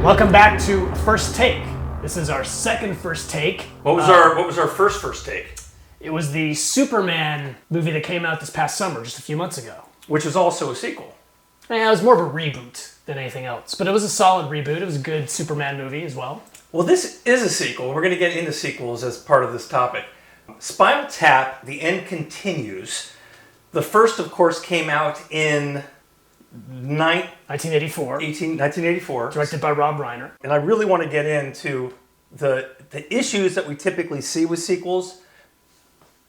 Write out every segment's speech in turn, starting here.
Welcome back to First Take. This is our second First Take. What was our first take? It was the Superman movie that came out this past summer, just a few months ago. Which was also a sequel. Yeah, it was more of a reboot than anything else, but it was a solid reboot. It was a good Superman movie as well. Well, this is a sequel. We're going to get into sequels as part of this topic. Spinal Tap: The End Continues. The first, of course, came out in 1984. Directed by Rob Reiner. And I really want to get into the issues that we typically see with sequels.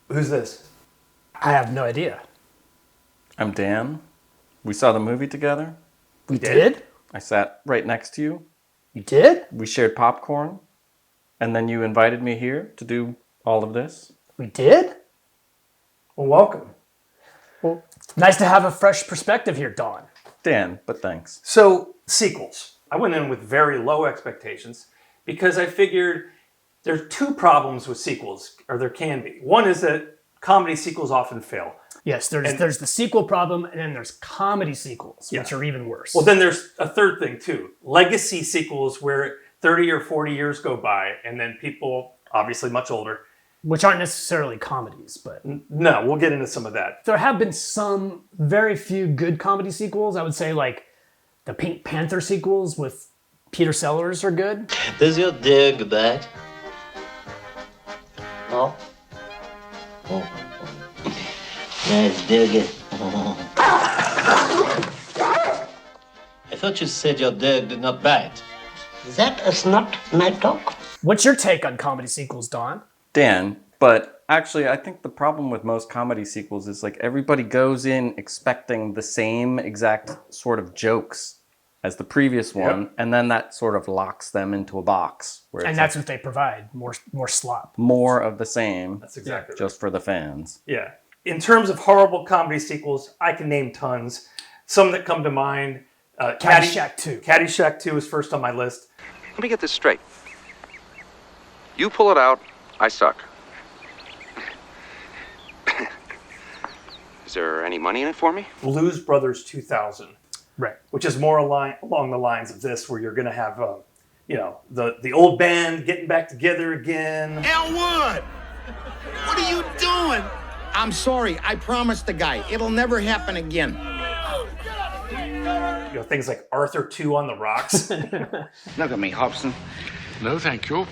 Who's this? I have no idea. I'm Dan. We saw the movie together. We did? I sat right next to you. You did? We shared popcorn. And then you invited me here to do all of this. We did? Well, welcome. Well, nice to have a fresh perspective here, Dawn. Dan, but thanks. So, sequels. I went in with very low expectations because I figured there are two problems with sequels, or there can be. One is that comedy sequels often fail. Yes, there's the sequel problem, and then there's comedy sequels, which are even worse. Well, then there's a third thing, too. Legacy sequels where 30 or 40 years go by, and then people, obviously much older... Which aren't necessarily comedies, but... No, we'll get into some of that. There have been some very few good comedy sequels. I would say, like, the Pink Panther sequels with Peter Sellers are good. Does your dig that? No? Oh. Let's dig it. I thought you said your dog did not bite. That is not my dog. What's your take on comedy sequels, Don? Dan, but actually I think the problem with most comedy sequels is like everybody goes in expecting the same exact sort of jokes as the previous one, and then that sort of locks them into a box. And that's what they provide, more slop. More of the same. That's exactly right. Just for the fans. Yeah. In terms of horrible comedy sequels, I can name tons. Some that come to mind. Caddyshack II. Caddyshack II is first on my list. Let me get this straight. You pull it out, I suck. Is there any money in it for me? Blues Brothers 2000. Right. Which is more along the lines of this, where you're going to have, the old band getting back together again. Elwood! What are you doing? I'm sorry. I promised the guy. It'll never happen again. Things like Arthur II on the Rocks. Look at me, Hobson. No, thank you.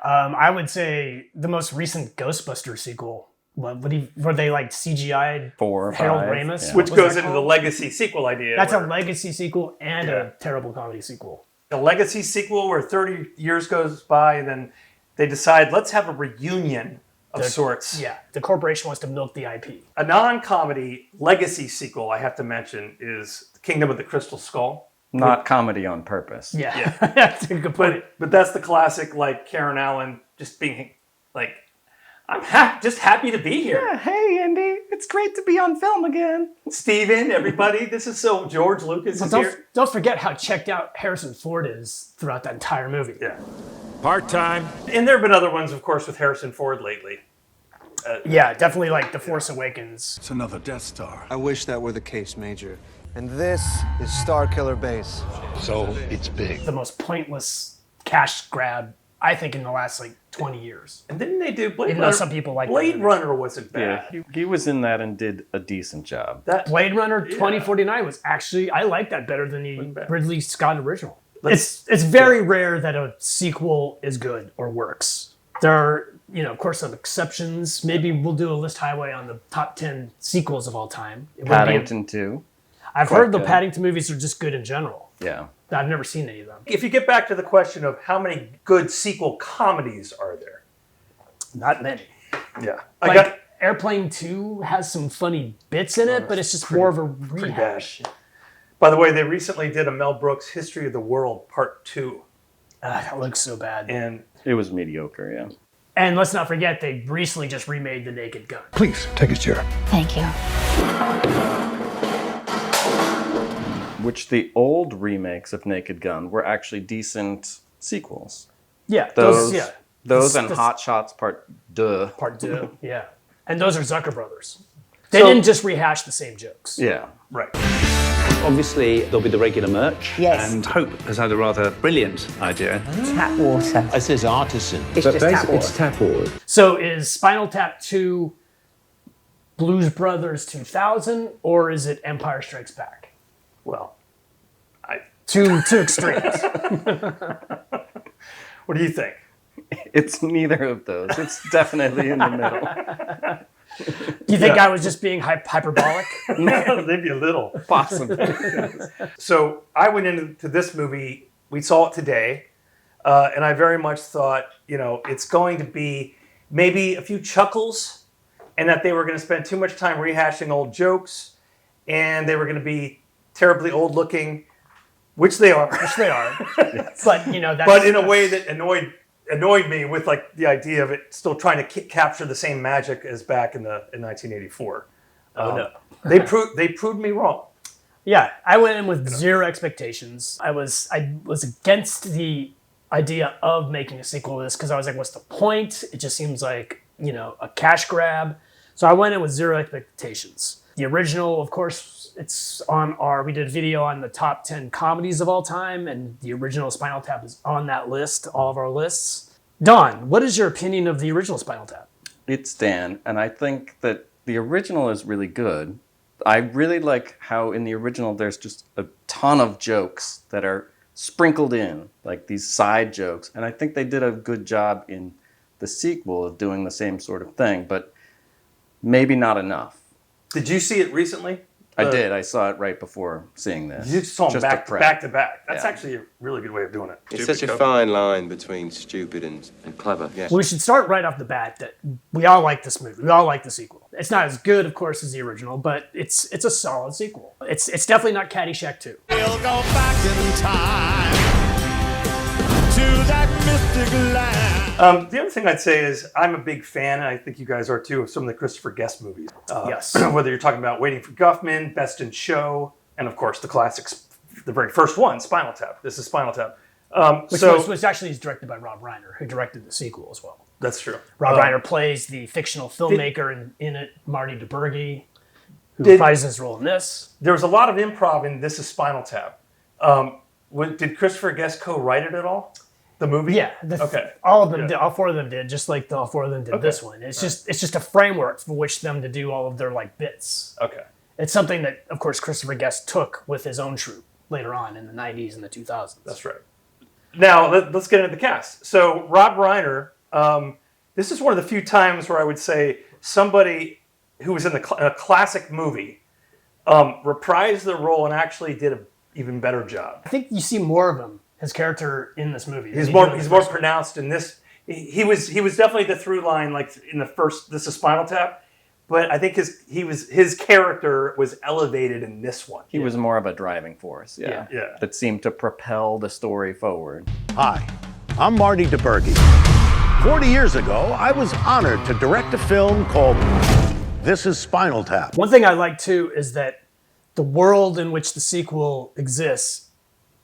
I would say the most recent Ghostbusters sequel, where they like CGI'd 4 or Harold 5, Ramis. yeah. Which goes into the legacy sequel idea. That's a legacy sequel and a terrible comedy sequel. A legacy sequel where 30 years goes by and then they decide, let's have a reunion of sorts. Yeah, the corporation wants to milk the IP. A non-comedy legacy sequel I have to mention is Kingdom of the Crystal Skull. Not comedy on purpose. Yeah. That's a good point. But that's the classic, like, Karen Allen just being like, I'm just happy to be here. Yeah, hey, Andy. It's great to be on film again. Steven, everybody, this is so George Lucas is here. Don't forget how checked out Harrison Ford is throughout that entire movie. Yeah. Part-time. And there have been other ones, of course, with Harrison Ford lately. Yeah, definitely like The Force Awakens. It's another Death Star. I wish that were the case, Major. And this is Starkiller Base. So it's big. The most pointless cash grab, I think, in the last, 20 years. And didn't they do Blade Even Runner? though some people like Blade that. Runner wasn't bad. Yeah, he was in that and did a decent job. Blade Runner 2049 was actually, I like that better than the Ridley Scott original. It's very rare that a sequel is good or works. There are, of course, some exceptions. Maybe we'll do a list highway on the top 10 sequels of all time. Paddington 2. I've heard the Paddington movies are just good in general. Yeah. I've never seen any of them. If you get back to the question of how many good sequel comedies are there? Not many. Yeah. Airplane 2 has some funny bits in it, but it's just more of a rehash. By the way, they recently did a Mel Brooks History of the World Part 2. That looks so bad. And it was mediocre, yeah. And let's not forget, they recently just remade The Naked Gun. Please, take a chair. Thank you. Which the old remakes of Naked Gun were actually decent sequels. Yeah. Those and Hot Shots Part 2. Part 2, yeah. And those are Zucker brothers. They didn't just rehash the same jokes. Yeah. Right. Obviously, there'll be the regular merch. Yes. And Hope has had a rather brilliant idea. Tap water. It says artisan. It's just tap water. It's tap water. So is Spinal Tap II Blues Brothers 2000, or is it Empire Strikes Back? Well, Two extremes. what do you think? It's neither of those. It's definitely in the middle. Do you think I was just being hyperbolic? Maybe a little. Possibly. So I went into this movie, we saw it today, and I very much thought, it's going to be maybe a few chuckles, and that they were going to spend too much time rehashing old jokes, and they were going to be terribly old looking, which they are. But, that's... But in a way that annoyed me with the idea of it still trying to capture the same magic as back in 1984. No. They proved me wrong. Yeah, I went in with zero expectations. I was against the idea of making a sequel to this because I was like, what's the point? It just seems like, a cash grab. So I went in with zero expectations. The original, of course, it's on we did a video on the top 10 comedies of all time, and the original Spinal Tap is on that list, all of our lists. Don, what is your opinion of the original Spinal Tap? It's Dan, and I think that the original is really good. I really like how in the original there's just a ton of jokes that are sprinkled in, like these side jokes, and I think they did a good job in the sequel of doing the same sort of thing, but maybe not enough. Did you see it recently? I did. I saw it right before seeing this. You saw them back to back. That's Yeah. actually a really good way of doing it. It's such a fine line between stupid and clever. Yeah. Well, we should start right off the bat that we all like this movie. We all like the sequel. It's not as good, of course, as the original, but it's a solid sequel. It's definitely not Caddyshack 2. We'll go back in time to that mystic land. The other thing I'd say is I'm a big fan, and I think you guys are too, of some of the Christopher Guest movies. Yes. Whether you're talking about Waiting for Guffman, Best in Show, and of course the classics, the very first one, Spinal Tap. This is Spinal Tap. Which actually is directed by Rob Reiner, who directed the sequel as well. That's true. Rob Reiner plays the fictional filmmaker in it, Marty DeBurgi, who reprises his role in this. There was a lot of improv in This is Spinal Tap. Did Christopher Guest co-write it at all? The movie? Yeah. Okay. All of them did. All four of them did, just like all four of them did this one. It's just a framework for which them to do all of their bits. Okay. It's something that, of course, Christopher Guest took with his own troupe later on in the 90s and the 2000s. That's right. Now, let's get into the cast. So, Rob Reiner, this is one of the few times where I would say somebody who was in a classic movie reprised the role and actually did an even better job. I think you see more of him, his character, in this movie. He's more pronounced in this. He was definitely the through line, in the first This is Spinal Tap. But I think his character was elevated in this one. He was more of a driving force, yeah. That seemed to propel the story forward. Hi, I'm Marty DeBurgi. 40 years ago, I was honored to direct a film called This is Spinal Tap. One thing I like, too, is that the world in which the sequel exists,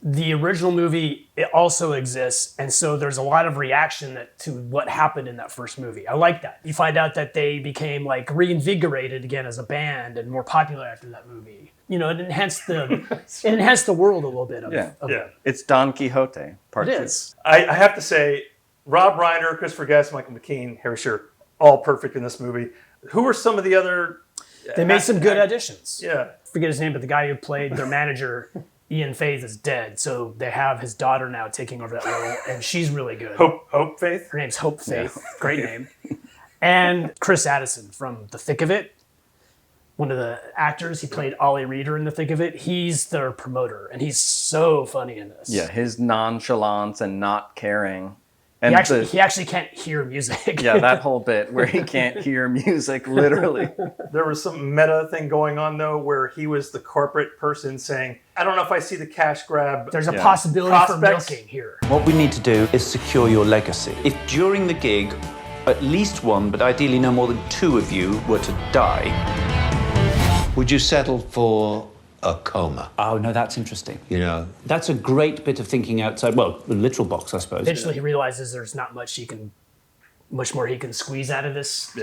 the original movie, it also exists, and so there's a lot of reaction to what happened in that first movie. I like that. You find out that they became reinvigorated again as a band and more popular after that movie. It enhanced the world a little bit. It's Don Quixote, part 2. It is. I have to say, Rob Reiner, Christopher Guest, Michael McKean, Harry Shearer, all perfect in this movie. Who are some of the other? They made some good additions. Yeah. Forget his name, but the guy who played their manager, Ian Faith, is dead. So they have his daughter now taking over that role, and she's really good. Hope Faith? Her name's Hope Faith. Yeah. Great name. And Chris Addison from The Thick of It. One of the actors, he played Ollie Reeder in The Thick of It. He's their promoter, and he's so funny in this. Yeah, his nonchalance and not caring. And he actually can't hear music. Yeah, that whole bit where he can't hear music, literally. There was some meta thing going on, though, where he was the corporate person saying, I don't know if I see the cash grab. There's a possibility for milking here. What we need to do is secure your legacy. If during the gig, at least one, but ideally no more than two of you were to die, would you settle for a coma? Oh, no, that's interesting. That's a great bit of thinking outside, the literal box, I suppose. Eventually he realizes there's not much more he can squeeze out of this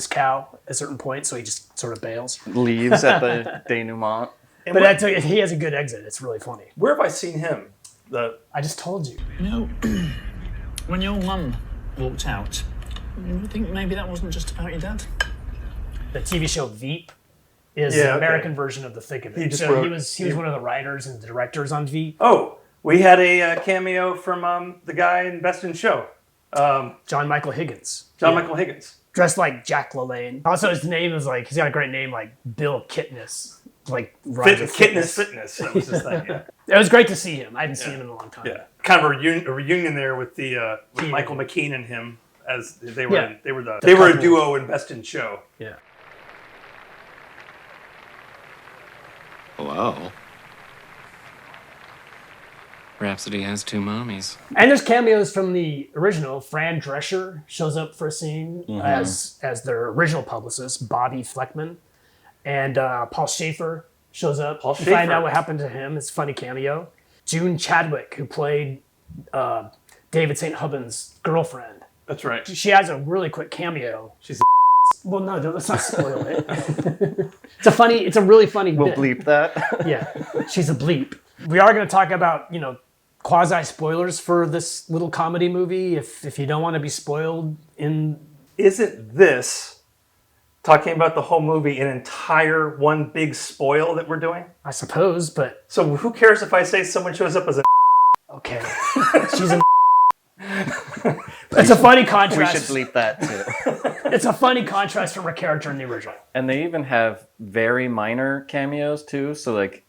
cow at a certain point, so he just sort of bails. Leaves at the denouement. And But he has a good exit. It's really funny. where have I seen him? I just told you. You know, when your mum walked out, you think maybe that wasn't just about your dad? The TV show Veep is the American version of The Thick of It. He was one of the writers and directors on Veep. Oh, we had a cameo from the guy in Best in Show. John Michael Higgins. Michael Higgins. Dressed like Jack LaLanne. Also, his name is he's got a great name like Bill Kitness. Like Fitness. That was his thing, yeah. It was great to see him. I hadn't seen him in a long time. Yeah. Kind of a reunion there with with Michael McKean and him as they were a duo in Best in Show. Yeah. Wow. Rhapsody has two mommies. And there's cameos from the original. Fran Drescher shows up for a scene as their original publicist, Bobby Fleckman. And Paul Schaefer shows up. You find out what happened to him. It's a funny cameo. June Chadwick, who played David St. Hubbin's girlfriend. That's right. She has a really quick cameo. She's well, no, let's not spoil it. It's a really funny We'll bit. bleep that. Yeah, she's a bleep. We are going to talk about, quasi spoilers for this little comedy movie. If you don't want to be spoiled Isn't this talking about the whole movie an entire one big spoil that we're doing? I suppose, but so who cares if I say someone shows up as a okay. She's a It's a funny contrast. We should bleep that too. It's a funny contrast from her character in the original. And they even have very minor cameos too. So like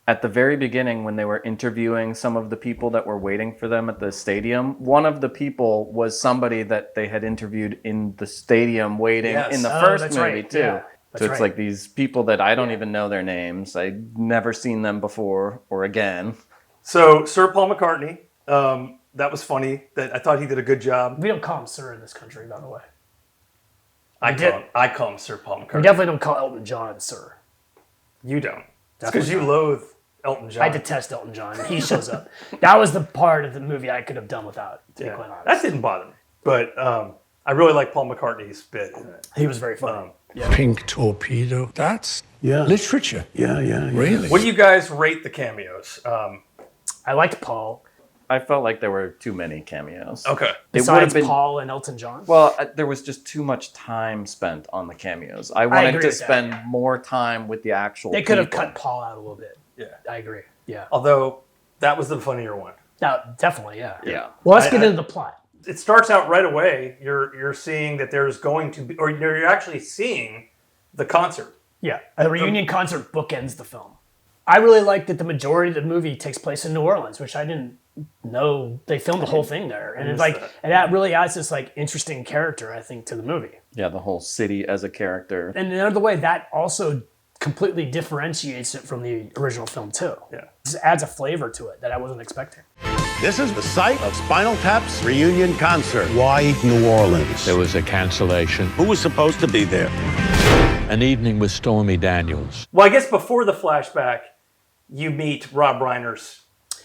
at the very beginning, when they were interviewing some of the people that were waiting for them at the stadium, one of the people was somebody that they had interviewed in the stadium waiting in the first movie too. Yeah, so it's like these people that I don't even know their names. I've never seen them before or again. So Sir Paul McCartney, that was funny. That I thought he did a good job. We don't call him Sir in this country, by the way. I call him Sir Paul McCartney. We definitely don't call Elton John Sir. You don't. That's because you loathe Elton John. I detest Elton John. He shows up. That was the part of the movie I could have done without, to be quite honest. That didn't bother me. But I really like Paul McCartney's bit in it. He was very funny. Pink torpedo. That's literature. Yeah. Really? What do you guys rate the cameos? I liked Paul. I felt like there were too many cameos. Okay. Besides Paul and Elton John? Well, there was just too much time spent on the cameos. I wanted to spend more time with the actual They could have cut Paul out a little bit. Yeah. I agree. Yeah. Although, that was the funnier one. No, definitely, yeah. Yeah. Well, let's get into the plot. It starts out right away. You're seeing that there's going to be, or you're actually seeing the concert. Yeah. A reunion concert bookends the film. I really like that the majority of the movie takes place in New Orleans, which I didn't know they filmed the whole thing there. And that really adds this interesting character, I think, to the movie. Yeah, the whole city as a character. And another way, that also completely differentiates it from the original film too. Yeah. Just adds a flavor to it that I wasn't expecting. This is the site of Spinal Tap's reunion concert. Why New Orleans? There was a cancellation. Who was supposed to be there? An evening with Stormy Daniels. Well, I guess before the flashback, you meet Rob Reiner's.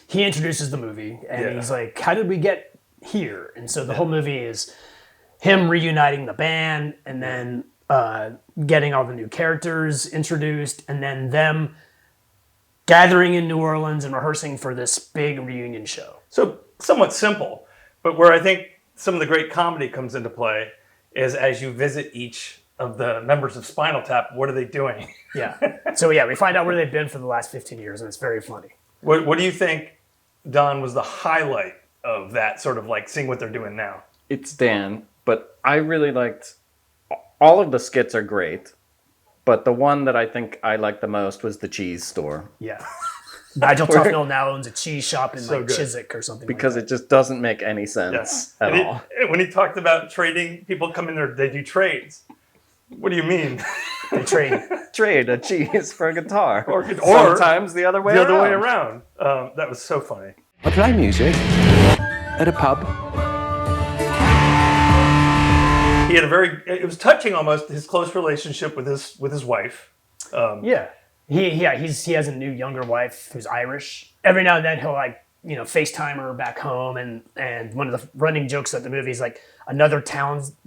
He introduces the movie, and he's like, how did we get here? And so the whole movie is him reuniting the band, and then getting all the new characters introduced, and then them gathering in New Orleans and rehearsing for this big reunion show. So somewhat simple, but where I think some of the great comedy comes into play is as you visit each of the members of Spinal Tap, what are they doing? Yeah. So we find out where they've been for the last 15 years, and it's very funny. What do you think, Don, was the highlight of that, sort of seeing what they're doing now? It's Dan, but I really liked... All of the skits are great, but the one that I think I liked the most was the cheese store. Yeah. Nigel Tufnell now owns a cheese shop in Chiswick or something. Because it just doesn't make any sense at all. When he talked about trading, people come in there, they do trades. What do you mean? They trade a cheese for a guitar. Or sometimes the other way around. The other way around. That was so funny. I play music at a pub. He had it was touching almost, his close relationship with his wife. He has a new younger wife who's Irish. Every now and then he'll FaceTime her back home, and one of the running jokes of the movie is another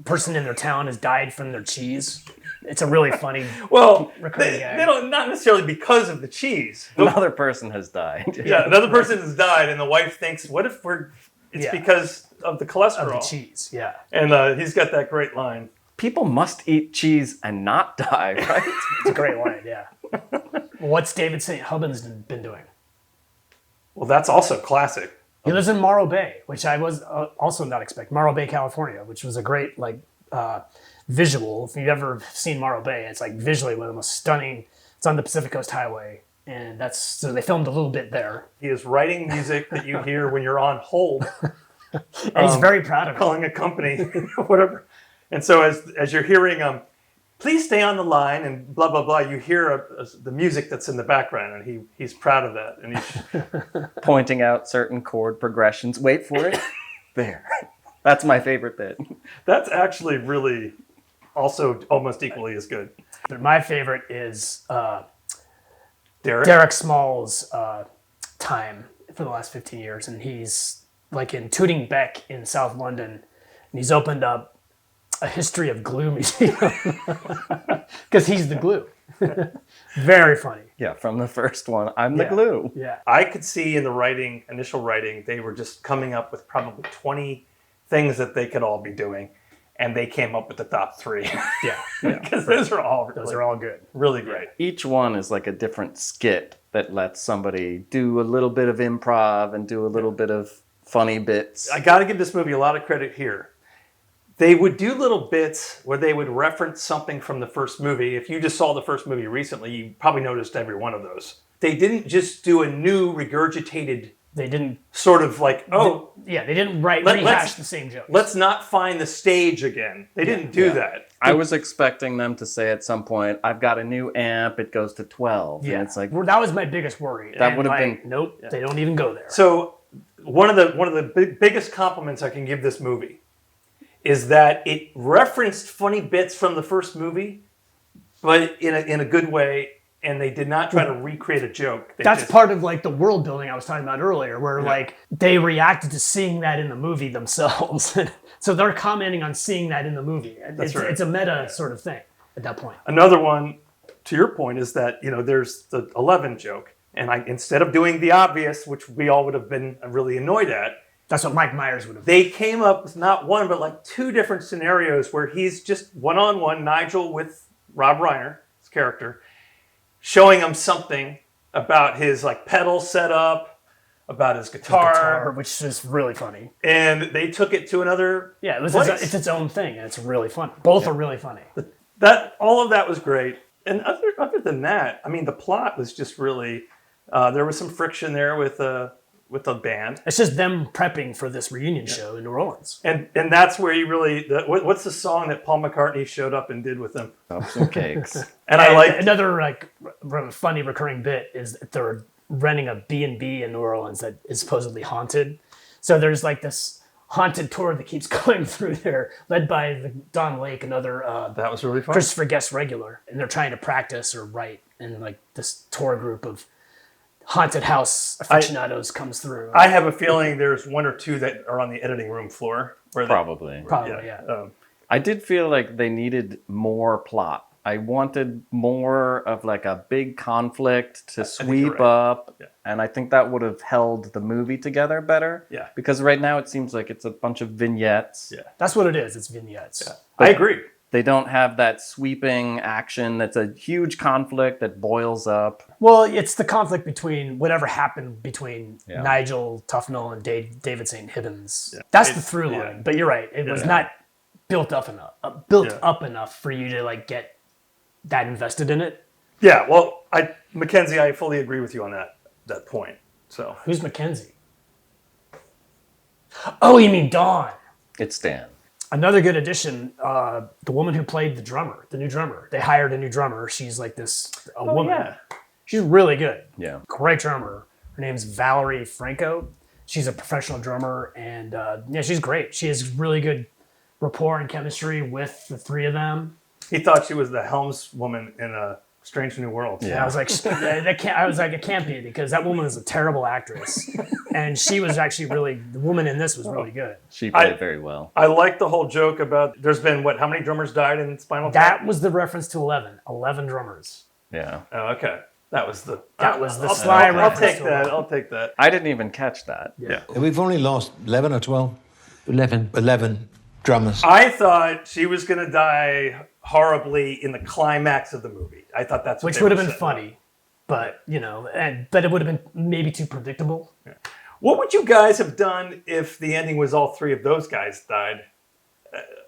person in their town has died from their cheese. It's a really funny recurring gag. They don't, not necessarily because of the cheese. Another person has died. Yeah, another person has died, and the wife thinks, what if it's because of the cholesterol. Of the cheese, yeah. And he's got that great line. People must eat cheese and not die, right? It's a great line, yeah. What's David St. Hubbins been doing? Well, that's also classic. He lives in Morro Bay, which I was also not expecting. Morro Bay, California, which was a great visual. If you've ever seen Morro Bay, it's like visually one of the most stunning. It's on the Pacific Coast Highway, and so they filmed a little bit there. He is writing music that you hear when you're on hold. And he's very proud of it. Calling a company, whatever. And so as you're hearing please stay on the line and blah, blah, blah, you hear the music that's in the background, and he's proud of that. And he's pointing out certain chord progressions. Wait for it. There. That's my favorite bit. That's actually really also almost equally as good. But my favorite is Derek Small's time for the last 15 years. And he's like in Tooting Bec in South London, and he's opened up a history of glue museum because he's the glue. Very funny. Yeah, from the first one, I'm the glue. Yeah, I could see in the initial writing, they were just coming up with probably 20 things that they could all be doing, and they came up with the top 3. Yeah, because those are all good, really great. Each one is like a different skit that lets somebody do a little bit of improv and do a little bit of funny bits. I got to give this movie a lot of credit here. They would do little bits where they would reference something from the first movie. If you just saw the first movie recently, you probably noticed every one of those. They didn't just do a new regurgitated. They didn't sort of like, they didn't rehash the same jokes. Let's not find the stage again. They didn't do that. I was expecting them to say at some point, I've got a new amp, it goes to 12. Yeah, and it's like, that was my biggest worry. That would have been nope. Yeah. They don't even go there. So one of the biggest compliments I can give this movie is that it referenced funny bits from the first movie, but in a good way, and they did not try to recreate a joke. That's part of like the world building I was talking about earlier, where like they reacted to seeing that in the movie themselves. So they're commenting on seeing that in the movie. It's a meta sort of thing at that point. Another one, to your point, is that there's the 11 joke, and instead of doing the obvious, which we all would have been really annoyed at, that's what Mike Myers would have. They came up with not one, but like 2 different scenarios where he's just one-on-one, Nigel with Rob Reiner, his character, showing him something about his like pedal setup, about his guitar, which is really funny. And they took it to another. Yeah, it's its own thing, and it's really fun. Both are really funny. All of that was great. And other than that, I mean, the plot was just really. There was some friction there with the band. It's just them prepping for this reunion show in New Orleans. And that's where you really... what's the song that Paul McCartney showed up and did with them? Cups and Cakes. And I like... Another funny recurring bit is that they're renting a B&B in New Orleans that is supposedly haunted. So there's like this haunted tour that keeps going through there, led by Don Lake, another that was really fun. Christopher Guest regular. And they're trying to practice or write. And like this tour group of haunted house aficionados comes through. I have a feeling there's 1 or 2 that are on the editing room floor. Probably, yeah. I did feel like they needed more plot. I wanted more of like a big conflict to sweep up, and I think that would have held the movie together better. Yeah. Because right now it seems like it's a bunch of vignettes. Yeah. That's what it is. It's vignettes. Yeah. I agree. They don't have that sweeping action that's a huge conflict that boils up. Well, it's the conflict between whatever happened between Nigel Tufnell and David St. Hibbins. Yeah. That's the through line. Yeah. But you're right. It was not built up enough for you to like get that invested in it. Yeah. Well, Mackenzie, I fully agree with you on that point. So who's Mackenzie? Oh, you mean Dawn? It's Dan. Another good addition, the woman who played the new drummer. They hired a new drummer. She's like a woman. Yeah. She's really good. Yeah. Great drummer. Her name's Valerie Franco. She's a professional drummer, and she's great. She has really good rapport and chemistry with the 3 of them. He thought she was the helmswoman in Strange New Worlds. And I was like, it can't be because that woman is a terrible actress, and she was actually the woman in this was really good. She played very well. I like the whole joke about there's been how many drummers died in Spinal Tap? That was the reference to 11 drummers. Yeah. Oh, okay. That was the sly reference. I'll take that. I didn't even catch that. Yeah. We've only lost 11 or 12? 11 drummers. I thought she was going to die horribly in the climax of the movie. I thought that's what Which they would have were been setting funny, but but it would have been maybe too predictable. Yeah. What would you guys have done if the ending was all three of those guys died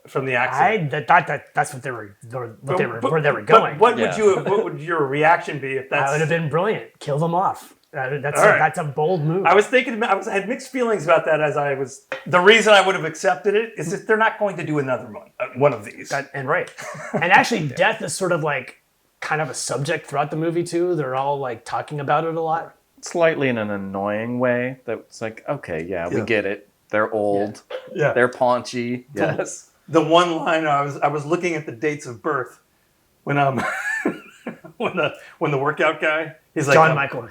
from the accident? That's what they were where they were going. But what would your reaction be if that would have been brilliant? Kill them off. That's a bold move. I was thinking, I had mixed feelings about that the reason I would have accepted it is that they're not going to do another one of these. And actually death is sort of like kind of a subject throughout the movie too. They're all like talking about it a lot. Slightly in an annoying way that's like, okay, we get it. They're old. Yeah. They're paunchy. Yes. The one line I was looking at the dates of birth when when the workout guy, he's like John Michael.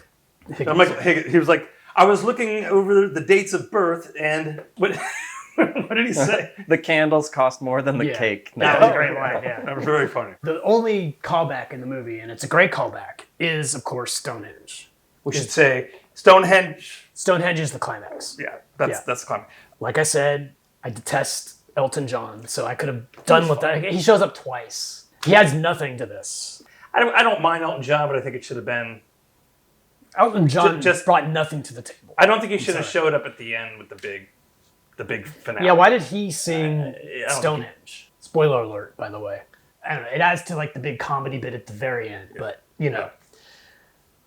He was like, I was looking over the dates of birth and what did he say? The candles cost more than the cake. That was a great line, yeah. That was very funny. The only callback in the movie, and it's a great callback, is of course Stonehenge. We should say Stonehenge. Stonehenge is the climax. Yeah, that's the climax. Like I said, I detest Elton John, so I could have done with that. He shows up twice. He adds nothing to this. I don't mind Elton John, but I think it should have been Elton John just brought nothing to the table. I don't think he should have showed up at the end with the big finale. Yeah, why did he sing Stonehenge? Spoiler alert, by the way. I don't know. It adds to like the big comedy bit at the very end, but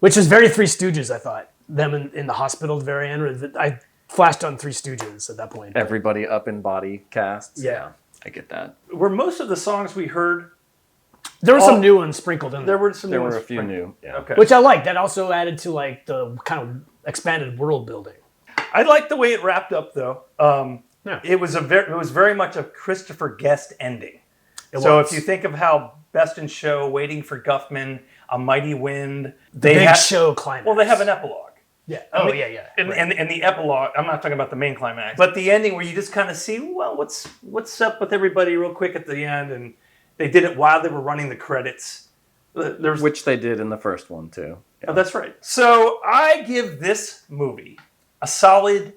which is very Three Stooges. I thought them in the hospital at the very end. I flashed on Three Stooges at that point. Everybody up in body casts. Yeah, I get that. Were most of the songs we heard? There were some new ones sprinkled in there. There were a few new. Yeah. Okay. Which I like. That also added to like the kind of expanded world building. I like the way it wrapped up, though. It was very much a Christopher Guest ending. If you think of how Best in Show, Waiting for Guffman, A Mighty Wind, show climax. Well, they have an epilogue. Yeah. And the epilogue. I'm not talking about the main climax, but the ending where you just kind of see, well, what's up with everybody real quick at the end, and they did it while they were running the credits. Which they did in the first one too. Yeah. Oh, that's right. So I give this movie a solid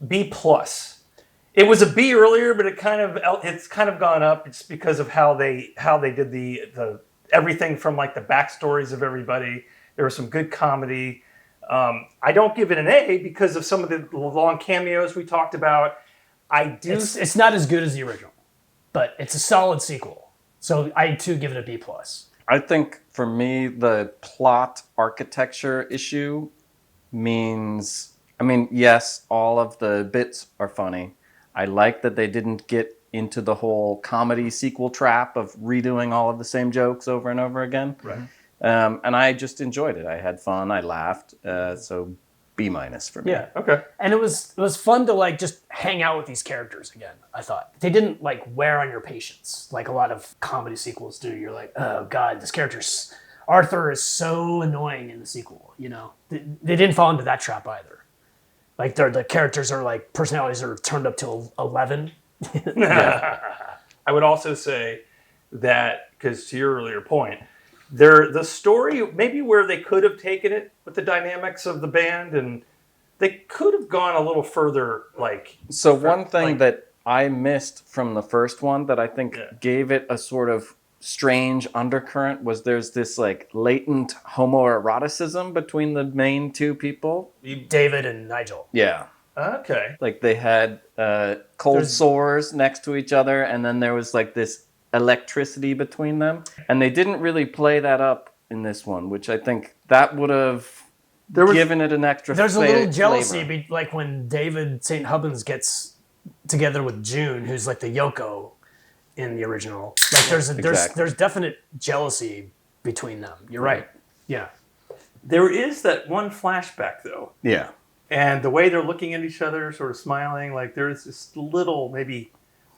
B+. It was a B earlier, but it's kind of gone up. It's because of how they did the everything from like the backstories of everybody. There was some good comedy. I don't give it an A because of some of the long cameos we talked about. It's not as good as the original, but it's a solid sequel. So I too give it a B+. I think for me the plot architecture issue means, yes, all of the bits are funny. I like that they didn't get into the whole comedy sequel trap of redoing all of the same jokes over and over again. Right. And I just enjoyed it. I had fun. I laughed. So B- for me. Yeah. Okay. And it was fun to like just hang out with these characters again. I thought they didn't like wear on your patience like a lot of comedy sequels do. You're like, oh god, this character's Arthur is so annoying in the sequel. They didn't fall into that trap either. Like the characters are like personalities are turned up to 11. I would also say that because to your earlier point, the story maybe where they could have taken it with the dynamics of the band, and they could have gone a little further. One thing that I missed from the first one that I think gave it a sort of strange undercurrent was there's this like latent homoeroticism between the main two people, David and Nigel. Yeah. Okay. Like they had cold sores next to each other, and then there was like this electricity between them, and they didn't really play that up in this one, which I think that would have given it an extra. There's a little jealousy, like when David St. Hubbins gets together with June, who's like the Yoko in the original. Like there's definite jealousy between them. You're right. Yeah. There is that one flashback though. Yeah. And the way they're looking at each other, sort of smiling, like there's this little maybe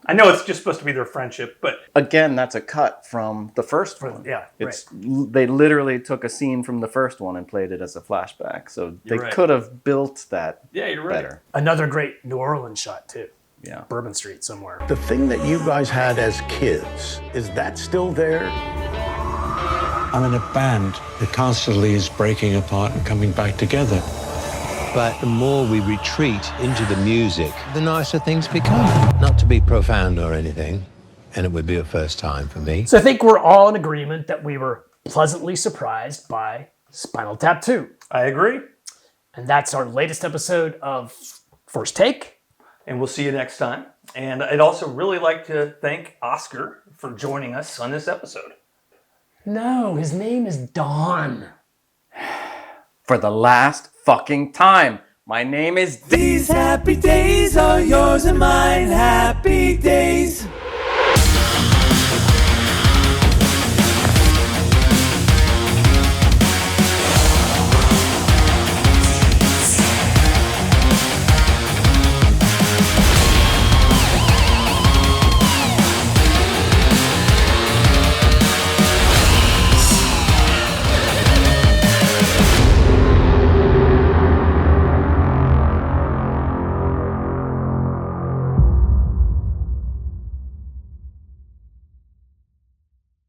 I know it's just supposed to be their friendship, but Again, that's a cut from the first one. Yeah, It's they literally took a scene from the first one and played it as a flashback. So they right. could have built that yeah, you're right. better. Another great New Orleans shot too. Yeah. Bourbon Street somewhere. The thing that you guys had as kids, is that still there? I'm in a band that constantly is breaking apart and coming back together. But the more we retreat into the music, the nicer things become. Not to be profound or anything, and it would be a first time for me. So I think we're all in agreement that we were pleasantly surprised by Spinal Tap II. I agree. And that's our latest episode of First Take. And we'll see you next time. And I'd also really like to thank Oscar for joining us on this episode. No, his name is Don. For the last fucking time, my name is... These happy days are yours and mine, happy days.